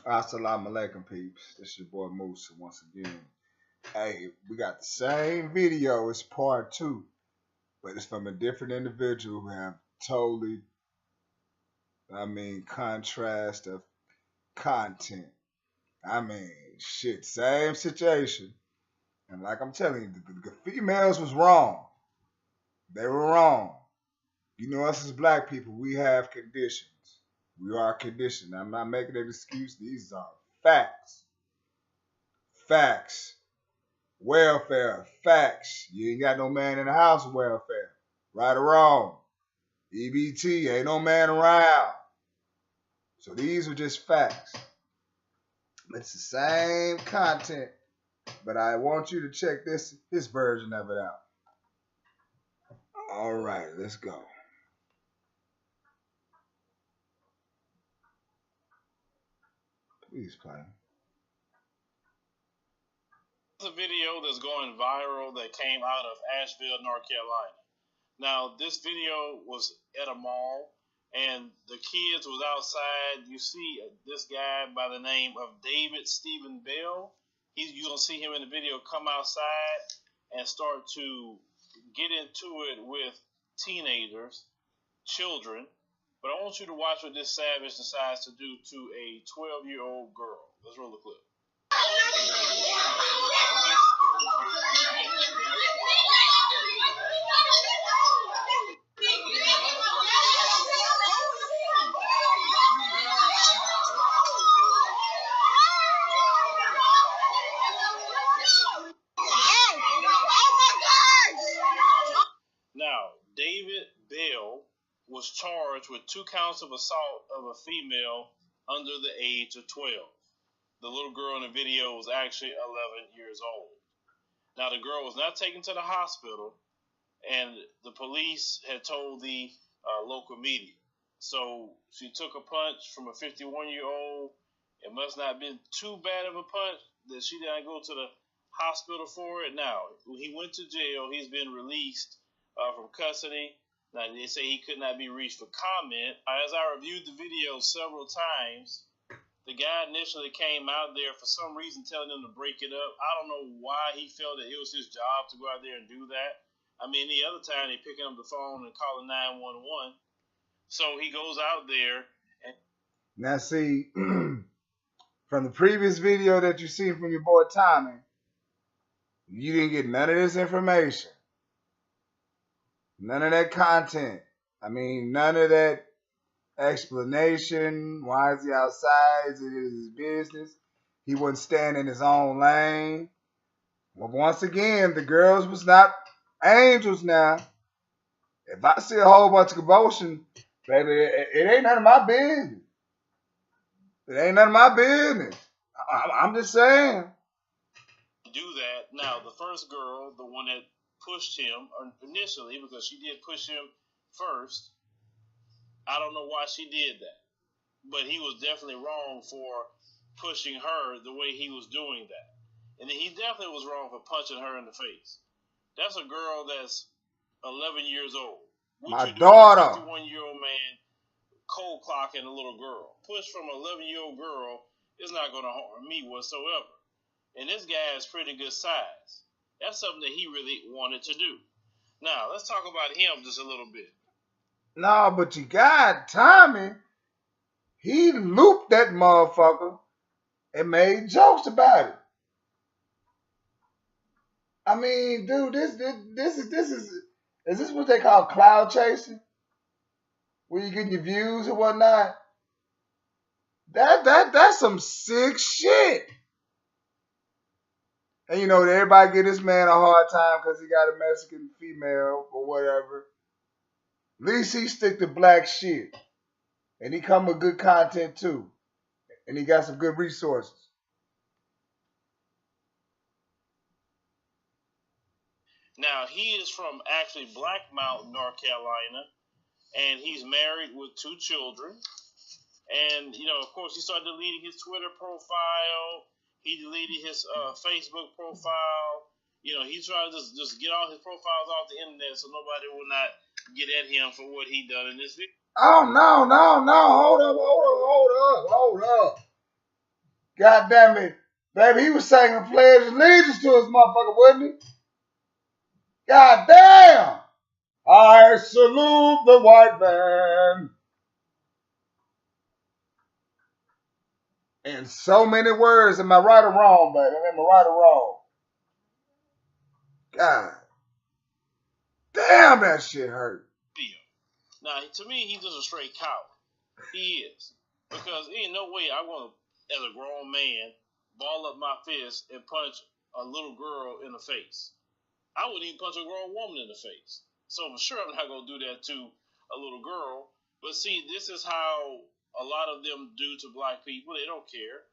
Assalamu alaikum, peeps. This your boy Moose once again. Hey, we got the same video. It's part two, but it's from a different individual who have totally, contrast of content. Shit, same situation. And like I'm telling you, the females was wrong. They were wrong. You know, us as black people, we have conditions. We are conditioned. I'm not making an excuse. These are facts. Facts. Welfare, facts. You ain't got no man in the house with welfare. Right or wrong. EBT, ain't no man around. So these are just facts. It's the same content, but I want you to check this version of it out. All right, let's go. Please play. A video that's going viral that came out of Asheville, North Carolina. Now, this video was at a mall, and the kids was outside. You see this guy by the name of David Stephen Bell. You're going to see him in the video come outside and start to get into it with teenagers, children. But I want you to watch what this savage decides to do to a 12-year-old girl. Let's roll the clip. Now, David Bell was charged with 2 counts of assault of a female under the age of 12. The little girl in the video was actually 11 years old. Now, the girl was not taken to the hospital, and the police had told the local media. So she took a punch from a 51-year-old. It must not have been too bad of a punch that she didn't go to the hospital for it. Now, when he went to jail, he's been released from custody. Now, they say he could not be reached for comment. As I reviewed the video several times, the guy initially came out there for some reason telling them to break it up. I don't know why he felt that it was his job to go out there and do that. I mean, the other time they picking up the phone and calling 911. So he goes out there. Now, see, from the previous video that you seen from your boy Tommy, you didn't get none of this information. None of that content. None of that explanation. Why is he outside? Is it his business? He wasn't staying in his own lane. Well, once again, the girls was not angels now. If I see a whole bunch of commotion, baby, it ain't none of my business. It ain't none of my business. I'm just saying. Do that. Now, the first girl, the one that pushed him initially, because she did push him first, I don't know why she did that. But he was definitely wrong for pushing her the way he was doing that. And then he definitely was wrong for punching her in the face. That's a girl that's 11 years old. My daughter. A 51-year-old man cold clocking a little girl. Push from an 11-year-old girl is not going to harm me whatsoever. And this guy is pretty good size. That's something that he really wanted to do. Now, let's talk about him just a little bit. No, but you got Tommy. He looped that motherfucker and made jokes about it. I mean, dude, this is this what they call cloud chasing? Where you get your views and whatnot? That's some sick shit. And you know, everybody give this man a hard time because he got a Mexican female or whatever. At least he stick to black shit. And he come with good content too. And he got some good resources. Now, he is from actually Black Mountain, North Carolina. And he's married with 2 children. And, you know, of course, he started deleting his Twitter profile. He deleted his Facebook profile. You know, he's trying to just get all his profiles off the internet so nobody will not get at him for what he done in this video. Oh, no. Hold up. God damn it. Baby, he was singing Pledge of Allegiance to his motherfucker, wasn't he? God damn. I salute the white man. In so many words. Am I right or wrong, baby? Am I right or wrong? God damn, that shit hurt. Now, to me, he's just a straight coward. He is. Because ain't no way I'm going to, as a grown man, ball up my fist and punch a little girl in the face. I wouldn't even punch a grown woman in the face. So for sure I'm not going to do that to a little girl. But see, this is how a lot of them do to black people. They don't care.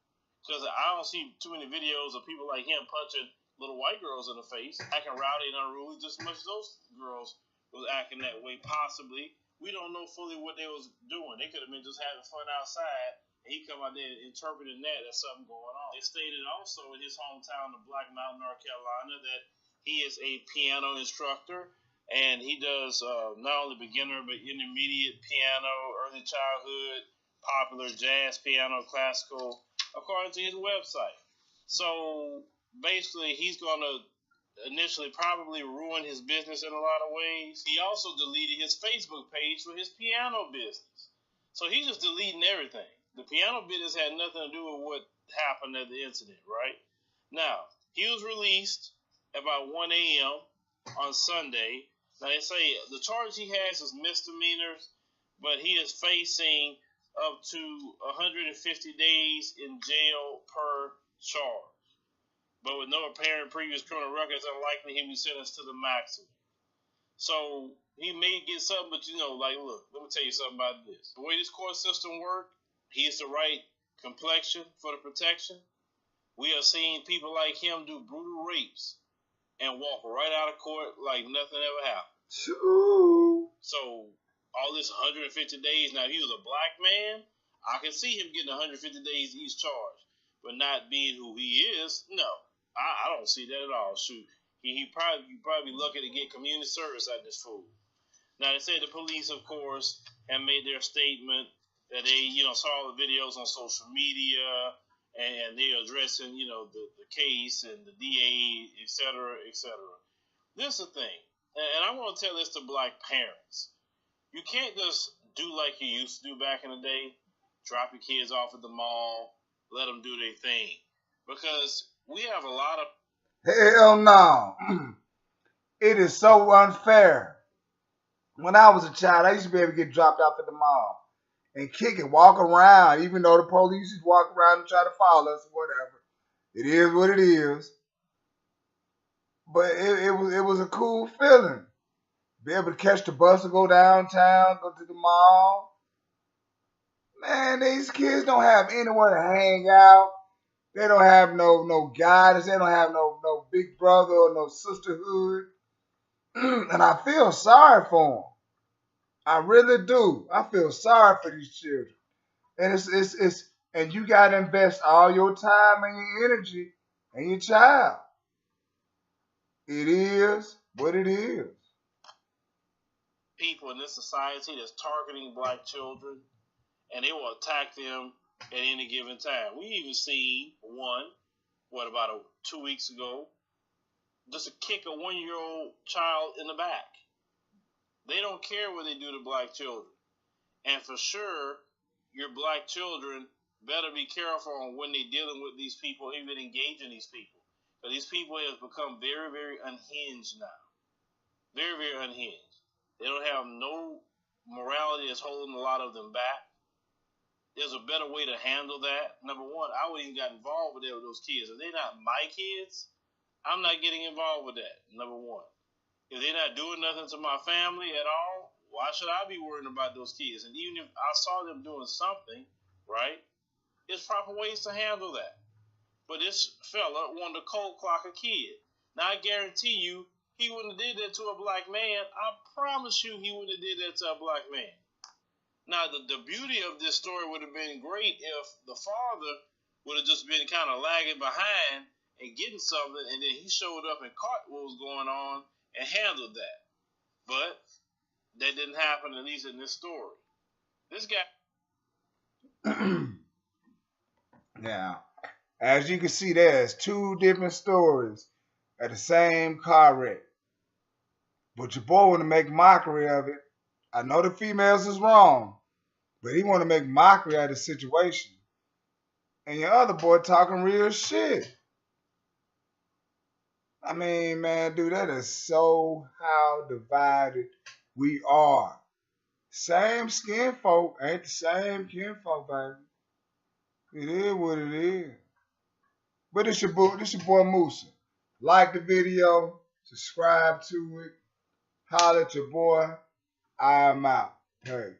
Because I don't see too many videos of people like him punching little white girls in the face, acting rowdy and unruly just as much as those girls was acting that way, possibly. We don't know fully what they was doing. They could have been just having fun outside, and he come out there interpreting that as something going on. They stated also in his hometown of Black Mountain, North Carolina, that he is a piano instructor, and he does not only beginner but intermediate piano, early childhood, popular jazz, piano, classical, according to his website. So basically, he's going to initially probably ruin his business in a lot of ways. He also deleted his Facebook page for his piano business. So he's just deleting everything. The piano business had nothing to do with what happened at the incident, right? Now, he was released about 1 a.m. on Sunday. Now, they say the charge he has is misdemeanors, but he is facing up to 150 days in jail per charge. But with no apparent previous criminal record, it's unlikely he'll be sentenced to the maximum. So he may get something, but like, look, let me tell you something about this. The way this court system works, he is the right complexion for the protection. We are seeing people like him do brutal rapes and walk right out of court like nothing ever happened. Ooh. So all this 150 days, now if he was a black man, I can see him getting 150 days each charge. But not being who he is, no. I don't see that at all. Shoot, you probably lucky to get community service out of this fool. Now they say the police, of course, have made their statement that they, saw the videos on social media and they're addressing, the case and the DA, et cetera, et cetera. This is the thing, and I want to tell this to black parents. You can't just do like you used to do back in the day, drop your kids off at the mall, let them do their thing. Because we have a lot of... Hell no. It is so unfair. When I was a child, I used to be able to get dropped off at the mall and kick it, walk around, even though the police just walk around and try to follow us or whatever. It is what it is. But it was a cool feeling. Be able to catch the bus and go downtown, go to the mall. Man, these kids don't have anywhere to hang out. They don't have no guidance. They don't have no big brother or no sisterhood. And I feel sorry for them. I really do. I feel sorry for these children. And it's and you gotta invest all your time and your energy in your child. It is what it is. People in this society that's targeting black children, and they will attack them at any given time. We even seen one, about 2 weeks ago, just to kick a 1-year-old child in the back. They don't care what they do to black children. And for sure, your black children better be careful on when they're dealing with these people, even engaging these people. But these people have become very, very unhinged now. Very, very unhinged. They don't have no morality that's holding a lot of them back. There's a better way to handle that. Number one, I wouldn't even got involved with those kids. If they're not my kids, I'm not getting involved with that. Number one. If they're not doing nothing to my family at all, why should I be worrying about those kids? And even if I saw them doing something, right, there's proper ways to handle that. But this fella wanted to cold clock a kid. Now, I guarantee you, he wouldn't have did that to a black man. I promise you he wouldn't have did that to a black man. Now, the beauty of this story would have been great if the father would have just been kind of lagging behind and getting something, and then he showed up and caught what was going on and handled that. But that didn't happen, at least in this story. This guy... Yeah. As you can see, there's two different stories of the same car wreck. But your boy want to make mockery of it. I know the females is wrong, but he want to make mockery of the situation. And your other boy talking real shit. I mean, man, dude, that is so how divided we are. Same skin folk ain't the same kin folk, baby. It is what it is. But it's your boy Musa. Like the video, subscribe to it, holler at your boy. I'm out. Hey.